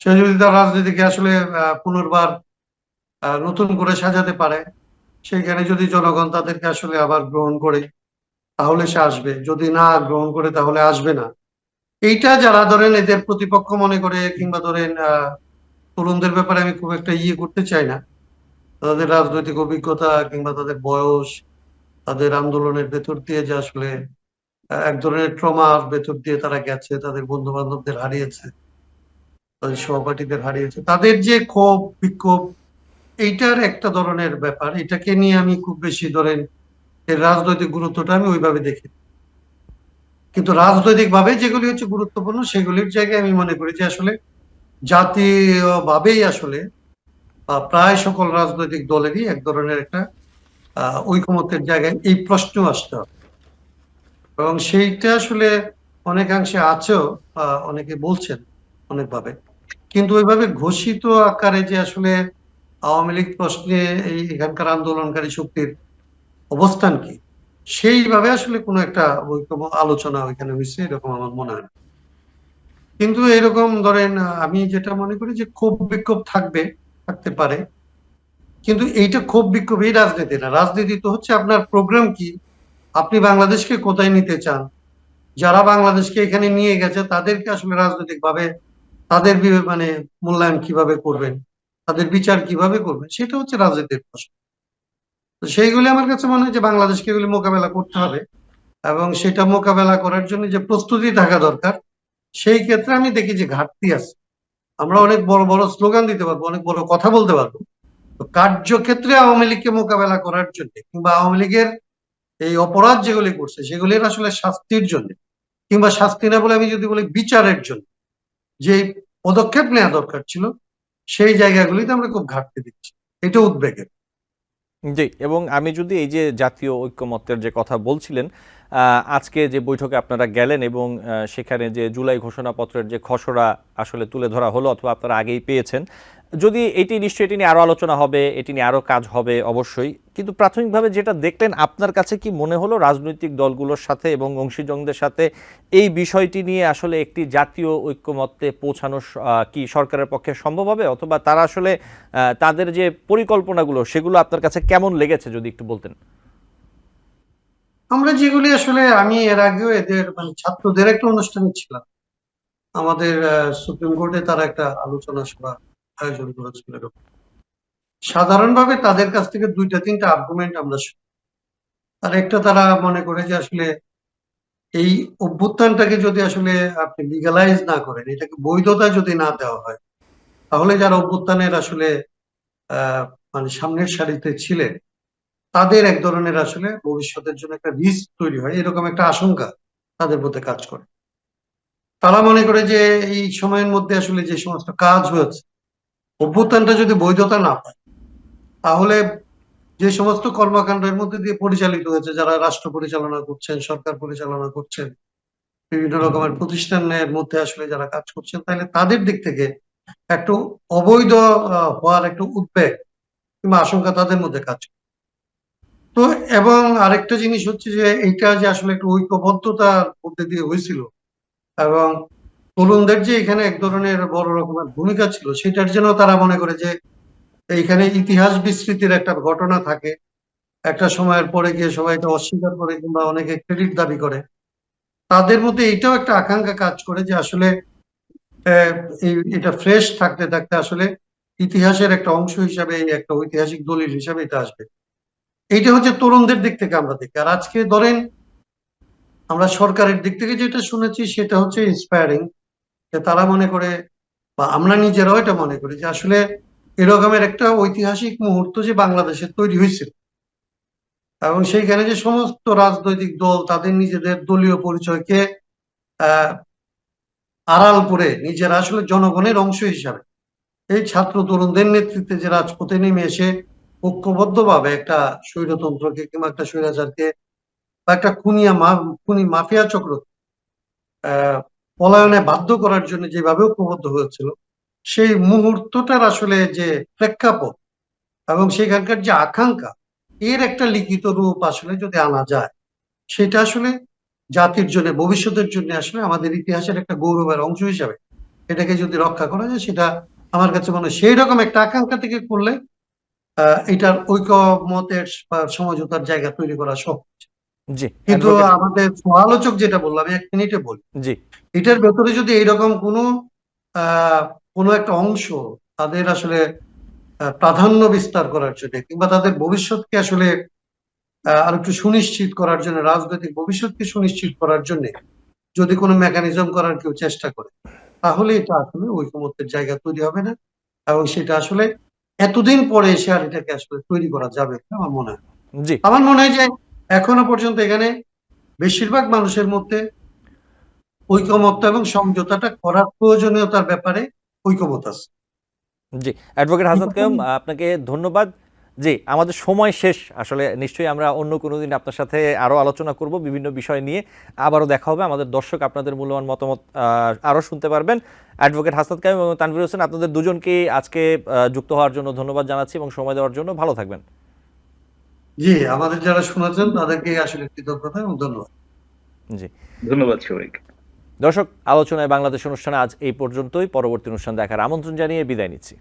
সে যদি তার রাজনীতিকে আসলে পুনর্বার নতুন করে সাজাতে পারে, সেখানে যদি জনগণ তাদেরকে আসলে আবার গ্রহণ করে, তাহলে সে আসবে। যদি না গ্রহণ করে, তাহলে আসবে না। এইটা যারা ধরেন এদের প্রতিপক্ষ মনে করে, কিংবা ধরেন তরুণদের ব্যাপারে আমি খুব একটা করতে চাই না। তাদের রাজনৈতিক অভিজ্ঞতা কিংবা তাদের বয়স, তাদের আন্দোলনের ভেতর দিয়ে যে আসলে এক ধরনের ট্রমার ভেতর দিয়ে তারা গেছে, তাদের বন্ধু বান্ধবদের হারিয়েছে, তাদের সহপাঠীদের হারিয়েছে, তাদের যে ক্ষোভ বিক্ষোভ, এইটার একটা ধরনের ব্যাপার। এটাকে নিয়ে আমি খুব বেশি ধরেন এর রাজনৈতিক গুরুত্বটা আমি ওইভাবে দেখি। কিন্তু রাজনৈতিক ভাবে যেগুলি হচ্ছে গুরুত্বপূর্ণ, সেগুলির জায়গায় আমি মনে করি যে আসলে জাতীয় ভাবেই আসলে প্রায় সকল রাজনৈতিক দলেরই এক ধরনের একটা ঐকমত্যের জায়গায় এই প্রশ্ন আসতে হবে, এবং সেইটা আসলে অনেকাংশে আছেও, অনেকে বলছেন অনেকভাবে। কিন্তু ওইভাবে ঘোষিত আকারে যে আসলে আওয়ামী লীগ প্রশ্নে এই এখানকার আন্দোলনকারী শক্তির অবস্থান কি, সেইভাবে আসলে কোনো একটা আলোচনা ওইখানে হয়েছে এরকম আমার মনে হয়। কিন্তু এরকম ধরেন আমি যেটা মনে করি যে ক্ষোভ বিক্ষোভ থাকতে পারে, কিন্তু এইটা ক্ষোভ বিক্ষোভ এই রাজনীতি না। রাজনীতি তো হচ্ছে আপনার প্রোগ্রাম কি, আপনি বাংলাদেশকে কোথায় নিতে চান, যারা বাংলাদেশকে এখানে নিয়ে গেছে তাদেরকে আসলে রাজনৈতিক ভাবে তাদের মানে মূল্যায়ন কিভাবে করবেন, তাদের বিচার কিভাবে করবেন, সেটা হচ্ছে রাজনীতির প্রশ্ন। তো সেইগুলি আমার কাছে মনে হয় যে বাংলাদেশকে এগুলি মোকাবেলা করতে হবে, এবং সেটা মোকাবেলা করার জন্য যে প্রস্তুতি থাকা দরকার, সেই ক্ষেত্রে আমি দেখি যে ঘাটতি আছে। আমরা অনেক বড় বড় স্লোগান দিতে পারবো, অনেক বড় কথা বলতে পারবো, তো কার্যক্ষেত্রে আওয়ামী লীগকে মোকাবেলা করার জন্য, কিংবা আওয়ামী লীগের এই অপরাধ যেগুলি করছে সেগুলির আসলে শাস্তির জন্য, কিংবা শাস্তি না বলে আমি যদি বলি বিচারের জন্য যে পদক্ষেপ নেওয়া দরকার ছিল, সেই জায়গাগুলিতে আমরা খুব ঘাটতি দিচ্ছি। এটা উদ্বেগের। জি, এবং আমি যদি এই যে জাতীয় ঐক্যমত্যের যে কথা বলছিলেন, আজকে যে বৈঠকে আপনারা গেলেন এবং সেখানে যে জুলাই ঘোষণাপত্রের যে খসড়া আসলে তুলে ধরা হলো অথবা আপনারা আগেই পেয়েছেন, যদি নিশ্চয়ই এটি নিয়ে আরও আলোচনা হবে, এটি নিয়ে আরও কাজ হবে অবশ্যই, কিন্তু প্রাথমিকভাবে যেটা দেখলেন আপনার কাছে কি মনে হলো রাজনৈতিক দলগুলোর সাথে এবং অংশীজনদের সাথে এই বিষয়টি নিয়ে আসলে একটি জাতীয় ঐক্যমত্যে পৌঁছানো কি সরকারের পক্ষে সম্ভব হবে, অথবা তারা আসলে তাদের যে পরিকল্পনাগুলো সেগুলো আপনার কাছে কেমন লেগেছে যদি একটু বলতেন? আমরা যেগুলি আসলে আমি এর আগেও এদের মানে ছাত্রদের একটা অনুষ্ঠানে ছিলাম, আমাদের সুপ্রিম কোর্টে তারা একটা আলোচনা সভা আয়োজন করেছিল। সাধারণভাবে তাদের কাছ থেকে 2-3টা আর্গুমেন্ট আমরা শুনি। আর একটা, তারা মনে করে যে আসলে এই অভ্যুত্থানটাকে যদি আসলে আপনি লিগালাইজ না করেন, এটাকে বৈধতা যদি না দেওয়া হয়, তাহলে যারা অভ্যুত্থানের আসলে মানে সামনের সারিতে ছিলেন তাদের এক ধরনের আসলে ভবিষ্যতের জন্য একটা রিস্ক তৈরি হয়, এরকম একটা আশঙ্কা তাদের মধ্যে কাজ করে। তারা মনে করে যে এই সময়ের মধ্যে আসলে যে সমস্ত কাজ হয়েছে, অভ্যুত্থানটা যদি বৈধতা না পায়, তাহলে যে সমস্ত কর্মকাণ্ডের মধ্যে দিয়ে পরিচালিত হয়েছে, যারা রাষ্ট্র পরিচালনা করছেন, সরকার পরিচালনা করছেন, বিভিন্ন রকমের প্রতিষ্ঠানের মধ্যে আসলে যারা কাজ করছেন, তাহলে তাদের দিক থেকে একটু অবৈধ হওয়ার একটু উদ্বেগ কিংবা আশঙ্কা তাদের মধ্যে কাজ করে। তো এবং আরেকটা জিনিস হচ্ছে যে এইটা যে আসলে একটু ঐক্যবদ্ধতার মধ্যে দিয়ে হয়েছিল এবং তরুণদের যে এখানে এক ধরনের বড় রকমের ভূমিকা ছিল, সেটার জন্য তারা মনে করে যে এইখানে ইতিহাস বিস্মৃতির একটা ঘটনা থাকে, একটা সময়ের পরে গিয়ে সবাই এটা অস্বীকার করে কিংবা অনেকে ক্রেডিট দাবি করে। তাদের মধ্যে এটাও একটা আকাঙ্ক্ষা কাজ করে যে আসলে এটা ফ্রেশ থাকতে থাকতে আসলে ইতিহাসের একটা অংশ হিসাবে, একটা ঐতিহাসিক দলিল হিসাবে এটা আসবে। এইটা হচ্ছে তরুণদের দিক থেকে আমরা দেখি। আর আজকে ধরেন আমরা সরকারের দিক থেকে যেটা শুনেছি সেটা হচ্ছে ইন্সপায়ারিং, যে তারা মনে করে বা আমরা নিজেরাও এটা মনে করি যে আসলে এরকমের একটা ঐতিহাসিক মুহূর্ত যে বাংলাদেশে তৈরি হয়েছিল এবং সেইখানে যে সমস্ত রাজনৈতিক দল তাদের নিজেদের দলীয় পরিচয়কে আহ আড়াল করে নিজেরা আসলে জনগণের অংশ হিসাবে এই ছাত্র তরুণদের নেতৃত্বে যে রাজপথে নেমে এসে ঐক্যবদ্ধভাবে একটা স্বৈরতন্ত্রকে কিংবা একটা স্বৈরাচারকে বা একটা খুনি মাফিয়া চক্র পলায়নে বাধ্য করার জন্য যেভাবে ঐক্যবদ্ধ হয়েছিল, সেই মুহূর্তটার আসলে যে প্রেক্ষাপট এবং সেখানকার যে আকাঙ্ক্ষা, এর একটা লিখিত রূপ আসলে যদি আনা যায়, সেটা আসলে জাতির জন্য, ভবিষ্যতের জন্য আসলে আমাদের ইতিহাসের একটা গৌরবের অংশ হিসাবে এটাকে যদি রক্ষা করা যায়, সেটা আমার কাছে মনে হয় সেই রকম একটা আকাঙ্ক্ষা থেকে করলে এটার ঐকমতের বা সমঝোতার জায়গা তৈরি করা সহজ। জি, কিন্তু আমাদের সমালোচক যেটা বললাম, আমি 1 মিনিটে বলি, জি, এটার ভেতরে যদি এইরকম কোনো একটা অংশ তাদের আসলে প্রাধান্য বিস্তার করার জন্য কিংবা তাদের ভবিষ্যৎকে আসলে আর একটু সুনিশ্চিত করার জন্য, রাজনৈতিক ভবিষ্যৎকে সুনিশ্চিত করার জন্য যদি কোনো মেকানিজম করার কেউ চেষ্টা করে, তাহলে এটা আসলে ঐকমত্যের জায়গা তৈরি হবে না এবং সেটা আসলে এতদিন পরে এসে আর এটাকে আসলে তৈরি করা যাবে আমার মনে হয়। জি, আমার মনে হয় যে এখনো পর্যন্ত এখানে বেশিরভাগ মানুষের মধ্যে ঐকমত্য এবং সমঝোতাটা করার প্রয়োজনীয়তার ব্যাপারে ঐকমত আছে। জি, অ্যাডভোকেট হাসান কাইয়ুম, আপনাকে ধন্যবাদ। জি, আমাদের সময় শেষ। আসলে নিশ্চয়ই আমরা অন্য কোনো দিন আপনার সাথে আরও আলোচনা করব বিভিন্ন বিষয় নিয়ে। আবারও দেখা হবে। আমাদের দর্শক আপনাদের মূল্যবান মতামত আরও শুনতে পারবেন। অ্যাডভোকেট হাসান কাইয়ুম এবং তানভীর হোসেন, আপনাদের দুজনকেই আজকে যুক্ত হওয়ার জন্য ধন্যবাদ জানাচ্ছি এবং সময় দেওয়ার জন্য। ভালো থাকবেন। জি, আমাদের যারা শুনেছেন তাদেরকে আসলে কৃতজ্ঞতা এবং ধন্যবাদ। জি, ধন্যবাদ সবাইকে। দর্শক, আলোচনায় বাংলাদেশ অনুষ্ঠানে আজ এই পর্যন্তই। পরবর্তী অনুষ্ঠান দেখার আমন্ত্রণ জানিয়ে বিদায় নিচ্ছি।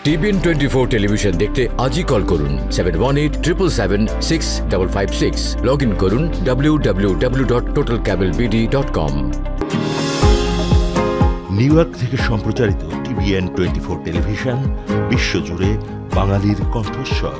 TBN 24 টেলিভিশন দেখতে আজই কল করুন 7187776556। লগ ইন করুন www.totalcablebd.com। নিউ ইয়র্ক থেকে সম্প্রচারিত TBN 24 টেলিভিশন বিশ্বজুড়ে বাঙালির কণ্ঠস্বর।